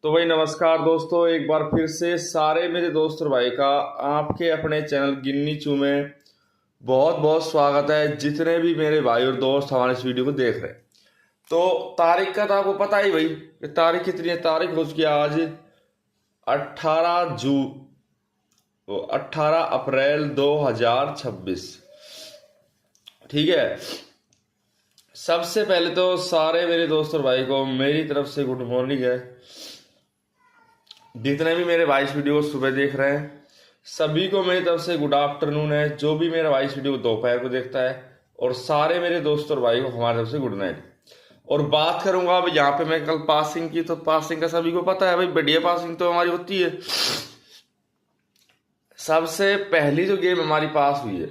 तो भाई नमस्कार दोस्तों, एक बार फिर से सारे मेरे दोस्त और भाई का आपके अपने चैनल गिन्नी चू में बहुत बहुत स्वागत है। जितने भी मेरे भाई और दोस्त हमारे इस वीडियो को देख रहे हैं, तो तारीख का तो आपको पता ही भाई कि तारीख कितनी है। तारीख हो चुकी है आज 18 जू 18 अप्रैल 2026। ठीक है। सबसे पहले तो सारे मेरे दोस्त और भाई को मेरी तरफ से गुड मॉर्निंग है। जितने भी मेरे भाई इस वीडियो को सुबह देख रहे हैं सभी को मेरी तरफ से गुड आफ्टरनून है। जो भी मेरा भाई इस वीडियो को दोपहर को देखता है, और सारे मेरे दोस्त और भाई को हमारी तरफ से गुड नाइट। और बात करूंगा अब यहाँ पे मैं कल पासिंग की, तो पासिंग का सभी को पता है भाई, बढ़िया पासिंग तो हमारी होती है। सबसे पहली जो गेम हमारी पास हुई है,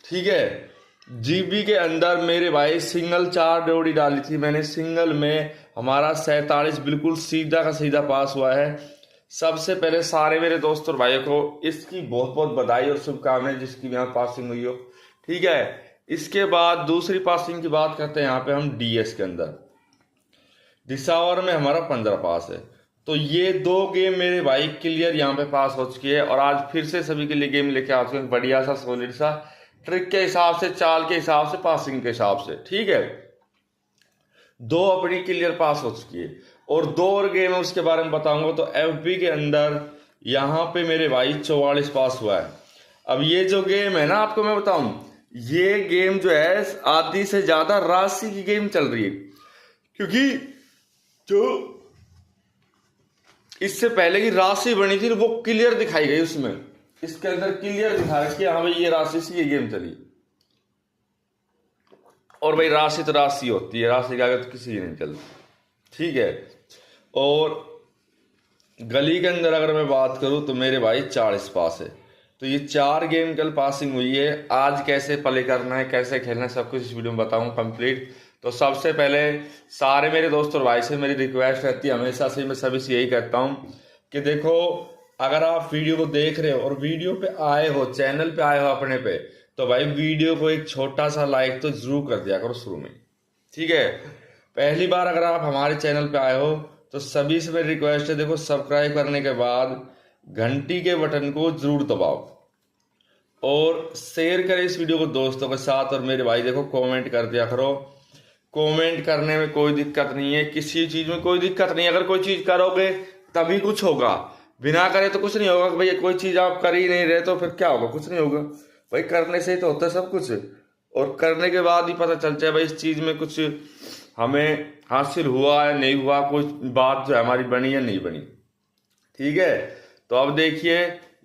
ठीक है, जीबी के अंदर मेरे भाई सिंगल 4 जोड़ी डाली थी मैंने। सिंगल में हमारा 47 बिल्कुल सीधा का सीधा पास हुआ है। सबसे पहले सारे मेरे दोस्त और भाइयों को इसकी बहुत बहुत बधाई और शुभकामनाएं जिसकी भी यहाँ पासिंग हुई हो। ठीक है। इसके बाद दूसरी पासिंग की बात करते हैं यहाँ पे हम डीएस के अंदर। दिसावर में हमारा 15 पास है। तो ये 2 गेम मेरे भाई क्लियर यहाँ पे पास हो चुकी है, और आज फिर से सभी के लिए गेम लेके आ चुके हैं, बढ़िया सा सॉलिड सा, ट्रिक के हिसाब से, चाल के हिसाब से, पासिंग के हिसाब से। ठीक है। 2 अपनी क्लियर पास हो चुकी है, और 2 और गेम है उसके बारे में बताऊंगा। तो एफबी के अंदर यहाँ पे मेरे भाई 44 पास हुआ है। अब ये जो गेम है ना, आपको मैं बताऊं, ये गेम जो है आधी से ज्यादा राशि की गेम चल रही है, क्योंकि जो इससे पहले की राशि बनी थी वो क्लियर दिखाई गई उसमें। इसके अंदर क्लियर दिखा रहा है कि हाँ भाई ये राशि से ये गेम चली। और भाई राशि तो राशि होती है, राशि के आगे तो किसी की नहीं चलती। ठीक है। और गली के अंदर अगर मैं बात करूं तो मेरे भाई 40 पास है। तो ये 4 गेम कल पासिंग हुई है। आज कैसे प्ले करना है, कैसे खेलना है, सब कुछ इस वीडियो में बताऊंगा कंप्लीट। तो सबसे पहले सारे मेरे दोस्त और भाई से मेरी रिक्वेस्ट रहती है हमेशा से, मैं सभी से यही कहता हूँ कि देखो, अगर आप वीडियो को देख रहे हो और वीडियो पे आए हो, चैनल पे आए हो अपने पे, तो भाई वीडियो को एक छोटा सा लाइक तो जरूर कर दिया करो शुरू में। ठीक है। पहली बार अगर आप हमारे चैनल पे आए हो तो सभी से मेरी रिक्वेस्ट है, देखो, सब्सक्राइब करने के बाद घंटी के बटन को जरूर दबाओ और शेयर करें इस वीडियो को दोस्तों के साथ। और मेरे भाई देखो, कमेंट कर दिया करो। कमेंट करने में कोई दिक्कत नहीं है, किसी चीज में कोई दिक्कत नहीं है। अगर कोई चीज करोगे तभी कुछ होगा, बिना करे तो कुछ नहीं होगा। भैया कोई चीज आप कर ही नहीं रहे तो फिर क्या होगा, कुछ नहीं होगा। भाई करने से ही तो होता है सब कुछ, और करने के बाद ही पता चलता है भाई इस चीज में कुछ हमें हासिल हुआ है नहीं हुआ, कोई बात जो है हमारी बनी या नहीं बनी। ठीक है। तो अब देखिए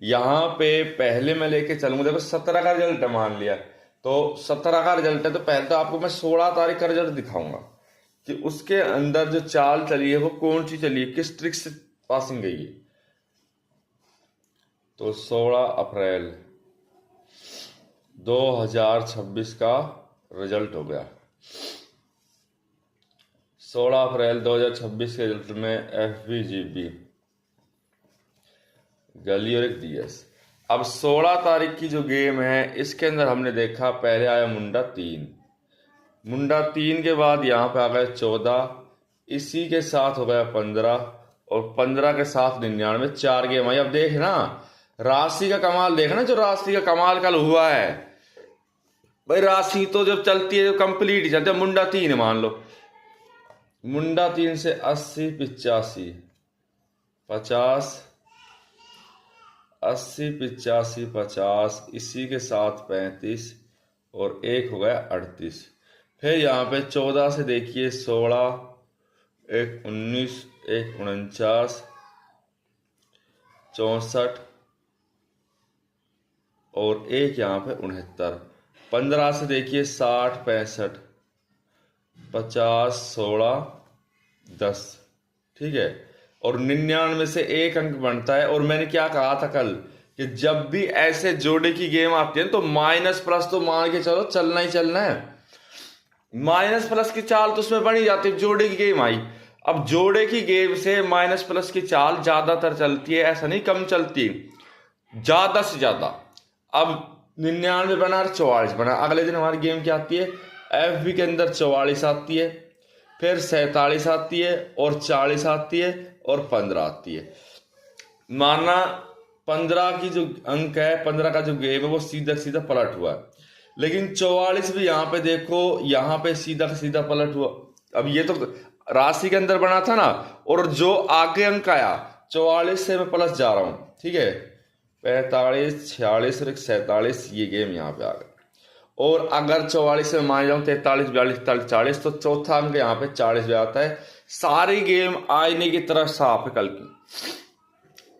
यहाँ पे पहले मैं लेके चलूंगा, देखो 17 का रिजल्ट है मान लिया, तो 17 का रिजल्ट है। तो पहले तो आपको मैं 16 तारीख का रिजल्ट दिखाऊंगा कि उसके अंदर जो चाल चली है वो कौन सी चली है, किस ट्रिक से पासिंग गई है। तो 16 अप्रैल 2026 का रिजल्ट हो गया। 16 अप्रैल 2026 के रिजल्ट में एफबीजीबी गली और एक डीएस। अब 16 तारीख की जो गेम है इसके अंदर हमने देखा पहले आया मुंडा 3, मुंडा 3 के बाद यहाँ पे आ गए 14, इसी के साथ हो गया 15, और 15 के साथ 99, 4 गेम आई। अब देख ना राशि का कमाल, देखना जो राशि का कमाल कल हुआ है भाई। राशि तो जब चलती है तो कंप्लीट ही चलती है। मुंडा 3 मान लो, मुंडा 3 से 80, 85, 50, 80, 85, 50, इसी के साथ 35, और एक हो गया 38। फिर यहाँ पे 14 से देखिए 16, एक 19, एक 49, 64, और एक यहाँ पे 69। 15 से देखिए 60, 65, 50, 16, 10। ठीक है। और 99 से एक अंक बनता है। और मैंने क्या कहा था कल कि जब भी ऐसे जोड़े की गेम आती है तो माइनस प्लस तो मान के चलो चलना ही चलना है। माइनस प्लस की चाल तो उसमें बनी जाती है, जोड़े की गेम आई। अब जोड़े की गेम से माइनस प्लस की चाल ज्यादातर चलती है, ऐसा नहीं कम चलती, ज्यादा से ज्यादा। अब 99 बना और 44 बना। अगले दिन हमारी गेम क्या आती है, एफबी के अंदर 44 आती है, फिर 47 आती है और 40 आती है और 15 आती है। माना 15 की जो अंक है, 15 का जो गेम है वो सीधा सीधा पलट हुआ है, लेकिन 44 भी यहाँ पे देखो, यहाँ पे सीधा सीधा पलट हुआ। अब ये तो राशि के अंदर बना था ना, और जो आगे अंक आया 44 से मैं प्लस जा रहा हूं, ठीक है, 45, 46 और 47, ये गेम यहाँ पे आ गया। और अगर 44 में मान जाऊं 43, 42, 43, 40, तो चौथा अंक यहाँ पे 40 भी आता है। सारी गेम आईने की तरह साफ है कल की।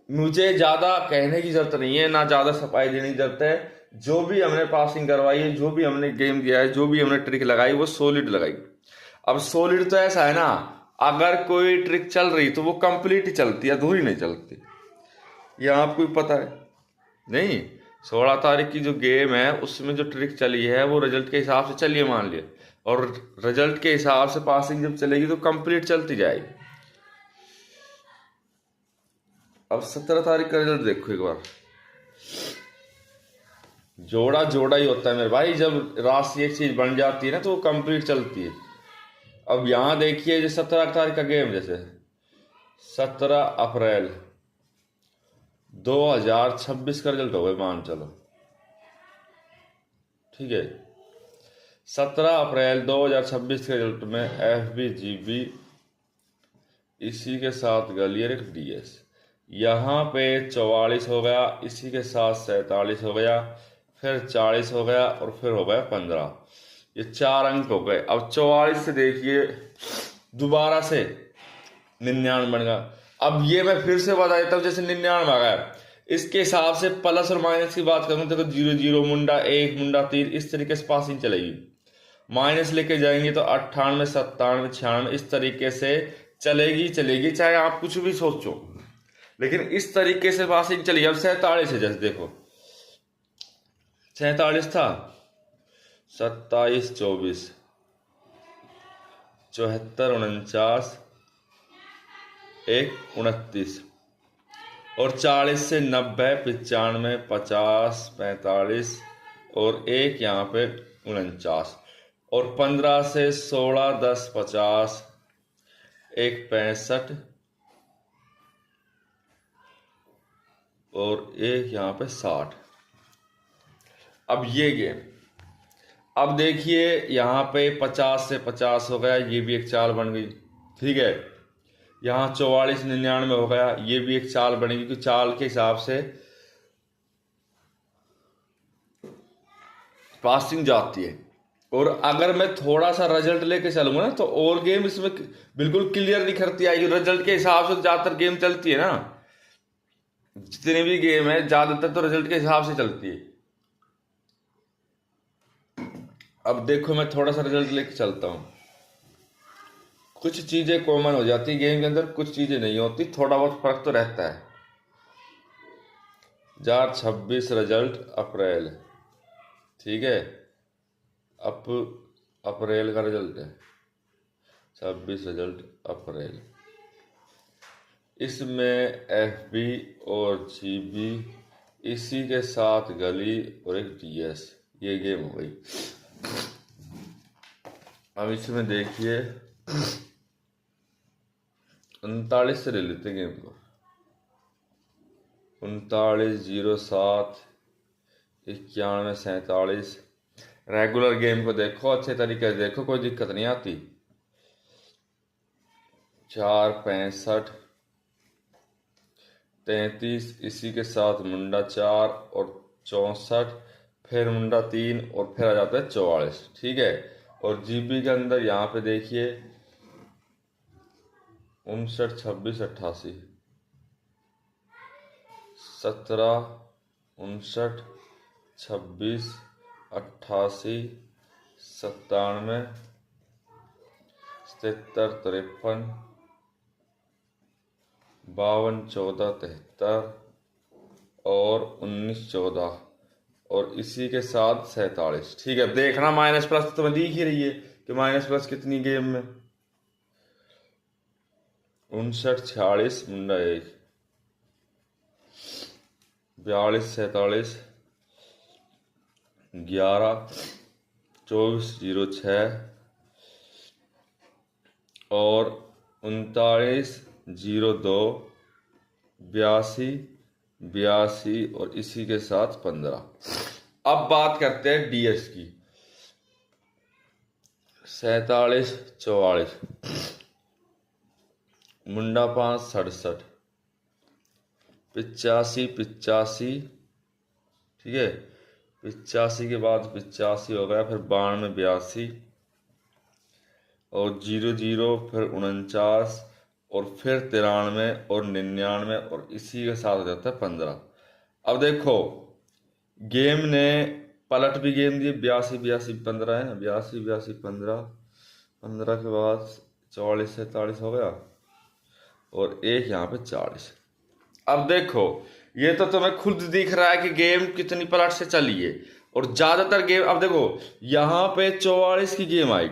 मुझे ज्यादा कहने की जरूरत नहीं है, ना ज्यादा सफाई देने की जरूरत है। जो भी हमने पासिंग करवाई है, जो भी हमने गेम दिया है, जो भी हमने ट्रिक लगाई, वो सॉलिड लगाई। अब सॉलिड तो ऐसा है ना, अगर कोई ट्रिक चल रही तो वो कंप्लीट ही चलती है, अधूरी नहीं चलती। ये आपको भी पता है नहीं? 16 तारीख की जो गेम है उसमें जो ट्रिक चली है वो रिजल्ट के हिसाब से चलिए मान लिया, और रिजल्ट के हिसाब से पासिंग जब चलेगी तो कंप्लीट चलती जाएगी। अब 17 तारीख का रिजल्ट देखो एक बार। जोड़ा जोड़ा ही होता है मेरे भाई, जब राशि एक चीज बन जाती है ना तो वो कंप्लीट चलती है। अब यहां देखिए जो 17 तारीख का गेम, जैसे 17 अप्रैल 2026 का रिजल्ट हो गया मान चलो, ठीक है। 17 अप्रैल 2026 के रिजल्ट में FBGB इसी के साथ ग्वालियर एक DS, यहाँ पे 44 हो गया, इसी के साथ 47 हो गया, फिर 40 हो गया और फिर हो गया 15। ये 4 अंक हो गए। अब 44 से देखिए दोबारा से 99 बन गया। अब ये मैं फिर से बता देता हूँ, जैसे 99 आ गया, इसके हिसाब से प्लस और माइनस की बात करूँ तो 0 0 मुंडा 1 मुंडा 3, इस तरीके से पासिंग चलेगी। माइनस लेके जाएंगे तो 98, 97, 96, इस तरीके से चलेगी चलेगी, चाहे आप कुछ भी सोचो, लेकिन इस तरीके से पासिंग चली। अब 47 है, जैसे देखो 47 था, 27, 24, 74, 49, 1, 29, और 40 से 90, 95, 50, 45 और 1 यहाँ पे 49, और 15 से 16, 10, 50, 1, 65 और 1 यहाँ पे 60। अब ये गेम, अब देखिए यहाँ पे 50 से 50 हो गया, ये भी एक चाल बन गई, ठीक है। यहाँ 44, 99 हो गया, ये भी एक चाल बनेगी, क्योंकि चाल के हिसाब से पासिंग जाती है। और अगर मैं थोड़ा सा रिजल्ट लेके चलूंगा ना तो और गेम इसमें बिल्कुल क्लियर निखरती आएगी। रिजल्ट के हिसाब से ज्यादातर गेम चलती है ना, जितने भी गेम है ज्यादातर तो रिजल्ट के हिसाब से चलती है। अब देखो मैं थोड़ा सा रिजल्ट लेके चलता हूँ। कुछ चीजें कॉमन हो जाती है गेम के अंदर, कुछ चीजें नहीं होती, थोड़ा बहुत फर्क तो रहता है। 2026 रिजल्ट अप्रैल, ठीक है, अप्रैल का रिजल्ट है, 26 रिजल्ट अप्रैल। इसमें FB और GB इसी के साथ गली और एक DS, ये गेम हो गई। अब इसमें देखिए 39 से ले लेते गेम को, 39, 07, 91, 47। रेगुलर गेम को देखो अच्छे तरीके से देखो, कोई दिक्कत नहीं आती। 4, 65, 33, इसी के साथ मुंडा 4 और 64, फिर मुंडा 3 और फिर आ जाता है 44, ठीक है। और GB के अंदर यहाँ पे देखिए 59, 26, 88, 17, 59, 26, 88, 97, 77, 53, 52, 14, 73 और 19, 14 और इसी के साथ 47, ठीक है। देखना माइनस प्लस तो तुम्हें दिख ही रही है कि माइनस प्लस कितनी गेम में। 59, 46 मुंडा 1, 42, 47, 11, 24, 06, और 3902 82 82 और इसी के साथ 15। अब बात करते हैं डीएस की। 47 44 मुंडा 5 67 85 85, ठीक है, 85 के बाद 85 हो गया, फिर 92 82 और 00 फिर 49 और फिर 93 और 99 और इसी के साथ हो जाता है 15। अब देखो गेम ने पलट भी गेम दिए, 82 82 15 है ना, 82 82 15, 15 के बाद 44 47 हो गया और एक यहाँ पे 40। अब देखो ये तो तुम्हें खुद दिख रहा है कि गेम कितनी पलट से चली है और ज्यादातर गेम। अब देखो यहाँ पे 44 की गेम आई,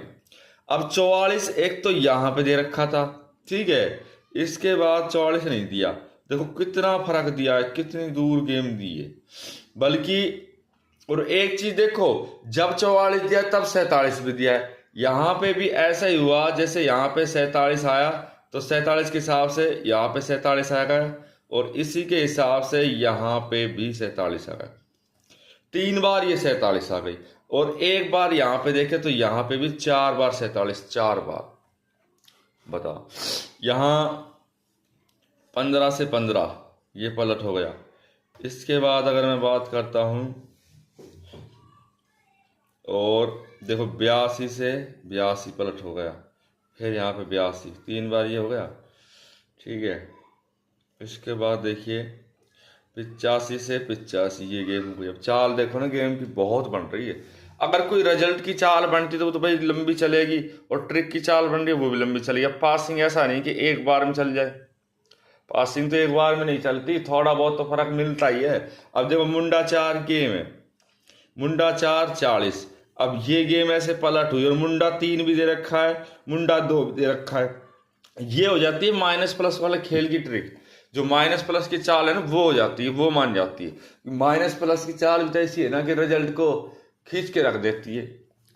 अब 44 एक तो यहाँ पे दे रखा था, ठीक है, इसके बाद 44 नहीं दिया। देखो कितना फर्क दिया है, कितनी दूर गेम दी है। बल्कि और एक चीज देखो, जब 44 दिया तब 47 भी दिया है। यहाँ पे भी ऐसा ही हुआ, जैसे यहाँ पे 47 आया तो 47 के हिसाब से यहाँ पे 47 आ गया और इसी के हिसाब से यहाँ पे भी 47 आ गया। 3 बार ये 47 आ गई और एक बार यहाँ पे देखे तो यहाँ पे भी 4 बार 47, 4 बार। बताओ यहाँ 15 से 15 ये पलट हो गया। इसके बाद अगर मैं बात करता हूँ और देखो 82 से 82 पलट हो गया, फिर यहाँ पे 82, 3 बार ये हो गया, ठीक है। इसके बाद देखिए 85 से 85 ये गेम हो गई। अब चाल देखो ना गेम की बहुत बन रही है। अगर कोई रिजल्ट की चाल बनती तो वो तो भाई लंबी चलेगी और ट्रिक की चाल बन रही है वो भी लंबी चलेगी। अब पासिंग ऐसा नहीं कि एक बार में चल जाए, पासिंग तो एक बार में नहीं चलती, थोड़ा बहुत तो फर्क मिलता ही है। अब देखो मुंडा 4 गेम है, मुंडा 4 40। अब ये गेम ऐसे पलट हुई और मुंडा 3 भी दे रखा है, मुंडा 2 भी दे रखा है। ये हो जाती है माइनस प्लस वाले खेल की ट्रिक। जो माइनस प्लस की चाल है ना वो हो जाती है, वो मान जाती है। माइनस प्लस की चाल भी तो ऐसी है ना कि रिजल्ट को खींच के रख देती है।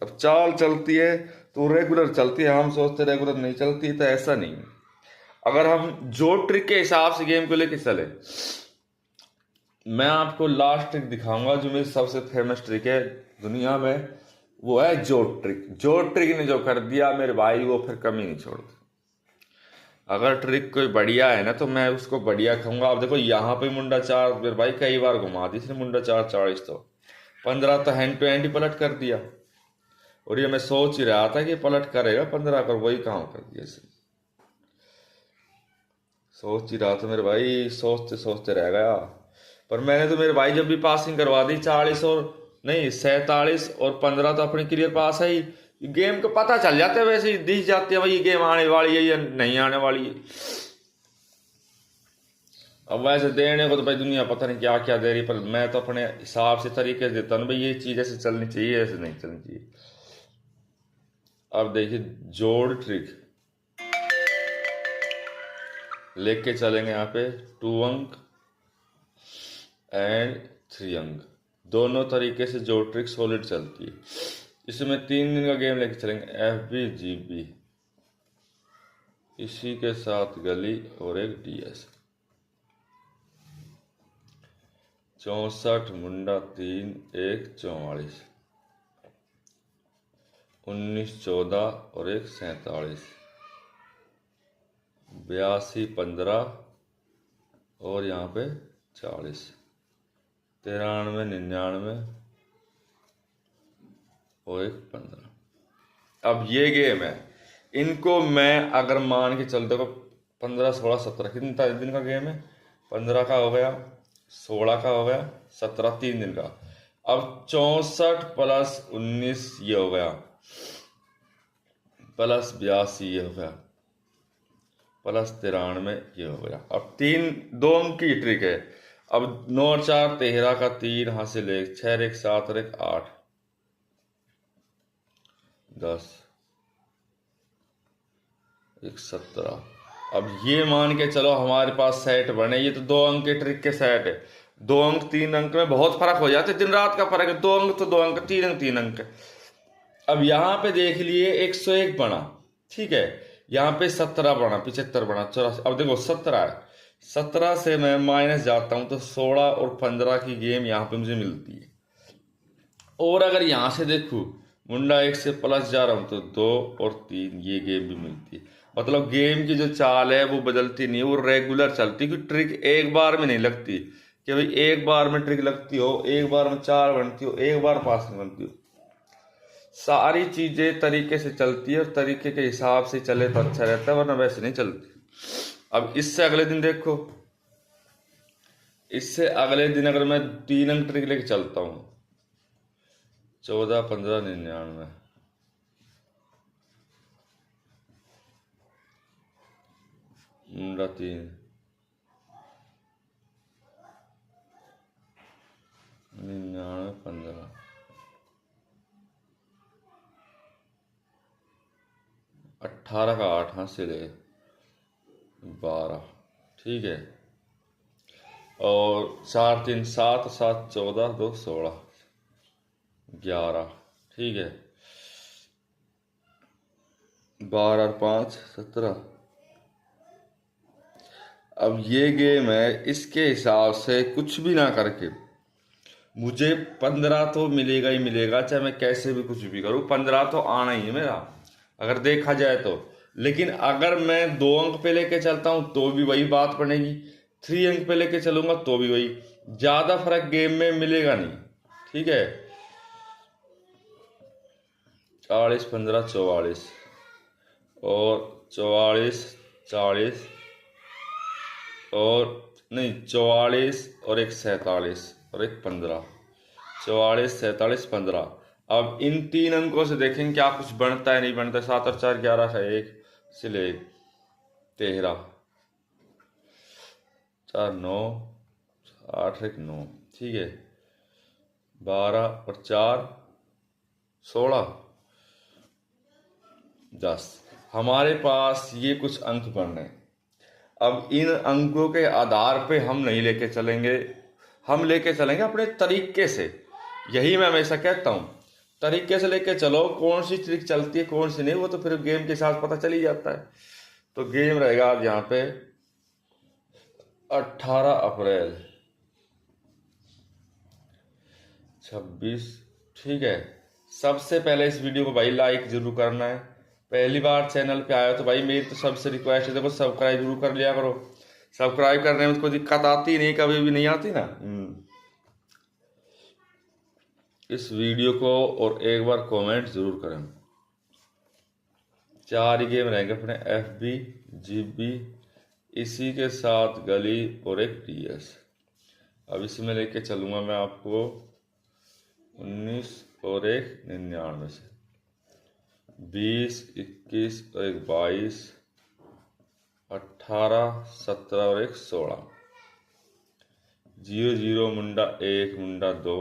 अब चाल चलती है तो रेगुलर चलती है, हम सोचते रेगुलर नहीं चलती, तो ऐसा नहीं है। अगर हम जो ट्रिक के हिसाब से गेम को लेके चले, मैं आपको लास्ट ट्रिक दिखाऊंगा जो मेरी सबसे फेमस ट्रिक है दुनिया में, वो है जोट ट्रिक। जोट ट्रिक ने जो कर दिया मेरे भाई वो फिर कमी नहीं छोड़ती। अगर ट्रिक कोई बढ़िया है ना तो मैं उसको बढ़िया कहूंगा। अब देखो यहाँ पे मुंडा 4 मेरे भाई कई बार घुमा दी इसने, मुंडा 4 40 तो 15 तो हैंड टू हैंड ही पलट कर दिया और ये मैं सोच ही रहा था कि पलट करेगा 15 कर, वही काम कर दिया इसने। सोच ही रहा था मेरे भाई, सोचते सोचते रह गया। पर मैंने तो मेरे भाई जब भी पासिंग करवा दी 40 और नहीं 47 और 15 तो अपनी क्लियर पास है ही। गेम को पता चल जाता है, वैसे ही दिख जाती है भाई ये गेम आने वाली है या नहीं आने वाली है। अब वैसे देने को तो भाई दुनिया पता नहीं क्या क्या दे रही, पर मैं तो अपने हिसाब से तरीके से देता हूँ भाई ये चीज ऐसे चलनी चाहिए, ऐसे नहीं चलनी चाहिए। अब देखिए जोड़ ट्रिक लेके चलेंगे यहाँ पे 2 अंक एंड 3 अंक, दोनों तरीके से जोड़ ट्रिक सॉलिड चलती है। इसमें 3 दिन का गेम लेके चलेंगे, FBGB इसी के साथ गली और एक DS। 64 मुंडा 3 1 44, 19 14 और एक 47, 82 15 और यहाँ पे 40, 93 99 और एक 15। अब ये गेम है, इनको मैं अगर मान के चलते को 15 16 17 कितना दिन का गेम है, 15 का हो गया, 16 का हो गया, 17 3 दिन का। अब 64 प्लस 19 ये हो गया, प्लस 82 ये हो गया, प्लस 93 ये हो गया। अब 2 अंक की ट्रिक है। अब 9 4 13 का 3 हासिल 1 6 1 7 1 8 10 1 17। अब ये मान के चलो हमारे पास सेट बने, ये तो 2 अंक के ट्रिक के सेट है। 2 अंक 3 अंक में बहुत फर्क हो जाते, दिन रात का फर्क है। 2 अंक तो 2 अंक, 3 अंक 3 अंक। अब यहाँ पे देख लिए 101 बना, ठीक है। यहाँ पे 17 बना, 75 बना, 84। अब देखो 17 है, 17 से मैं माइनस जाता हूँ तो 16 और 15 की गेम यहाँ पे मुझे मिलती है। और अगर यहाँ से देखूँ मुंडा 1 से प्लस जा रहा हूँ तो 2 और 3 ये गेम भी मिलती है। मतलब गेम की जो चाल है वो बदलती नहीं है, वो रेगुलर चलती है। क्योंकि ट्रिक एक बार में नहीं लगती कि भाई एक बार में ट्रिक लगती हो, एक बार में 4 बनती हो, एक बार पास में बनती हो। सारी चीजें तरीके से चलती है और तरीके के हिसाब से चले तो अच्छा रहता है, वरना वैसे नहीं चलती। अब इससे अगले दिन देखो, इससे अगले दिन अगर मैं 3 अंक ट्रिक लेके चलता हूँ, 14, 15, 99, मुंडा 3, 99, 15, 18 का 8 हाथ से ले 12, ठीक है। और 4, 3, 7, 7, 14, 2, 16, 11, ठीक है। 12 और 5, 17। अब ये गेम है, इसके हिसाब से कुछ भी ना करके मुझे 15 तो मिलेगा ही मिलेगा, चाहे मैं कैसे भी कुछ भी करूँ, 15 तो आना ही है मेरा अगर देखा जाए तो। लेकिन अगर मैं 2 अंक पे लेके चलता हूँ तो भी वही बात बनेगी, 3 अंक पे लेके चलूंगा तो भी वही, ज्यादा फर्क गेम में मिलेगा नहीं, ठीक है। 40, 15, 44 और 44, 40 और नहीं 44 और एक 47 और एक 15, 44, 47, 15। अब इन 3 अंकों से देखेंगे क्या कुछ बनता है नहीं बनता। 7 और 4, 11 है, 1 से ले 13, 4, 9, 8, 1, 9, ठीक है। 12 और 4, 16, 10। हमारे पास ये कुछ अंक बन रहे हैं। अब इन अंकों के आधार पे हम नहीं लेके चलेंगे, हम लेके चलेंगे अपने तरीके से। यही मैं हमेशा कहता हूँ, तरीके से लेके चलो, कौन सी ट्रिक चलती है कौन सी नहीं, वो तो फिर गेम के साथ पता चल ही जाता है। तो गेम रहेगा आज यहाँ पे 18 अप्रैल 26, ठीक है। सबसे पहले इस वीडियो को भाई लाइक जरूर करना है। पहली बार चैनल पे आया तो भाई मेरी तो सबसे रिक्वेस्ट है, देखो सब्सक्राइब जरूर कर लिया करो। सब्सक्राइब करने में कोई दिक्कत आती नहीं, कभी भी नहीं आती ना। इस वीडियो को और एक बार कमेंट जरूर करें। 4 ही गेम रहेंगे अपने, FB, GB, इसी के साथ गली और एक DS। अब इसमें लेके चलूंगा मैं आपको 19 और एक 99 से, 20, 21 और एक 22, 18, 17 और एक 16, 00 मुंडा 1 मुंडा 2,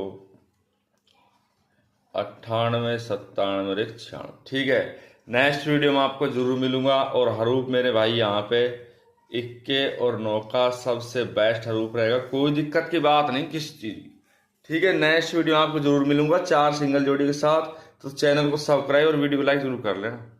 98, 97 और एक 96, ठीक है। नेक्स्ट वीडियो में आपको जरूर मिलूंगा। और हरूप मेरे भाई यहाँ पे 21 और 9 का सबसे बेस्ट हरूप रहेगा, कोई दिक्कत की बात नहीं किसी चीज की, ठीक है। नेक्स्ट वीडियो में आपको जरूर मिलूंगा 4 सिंगल जोड़ी के साथ। तो चैनल को सब्सक्राइब और वीडियो को लाइक जरूर कर लेना।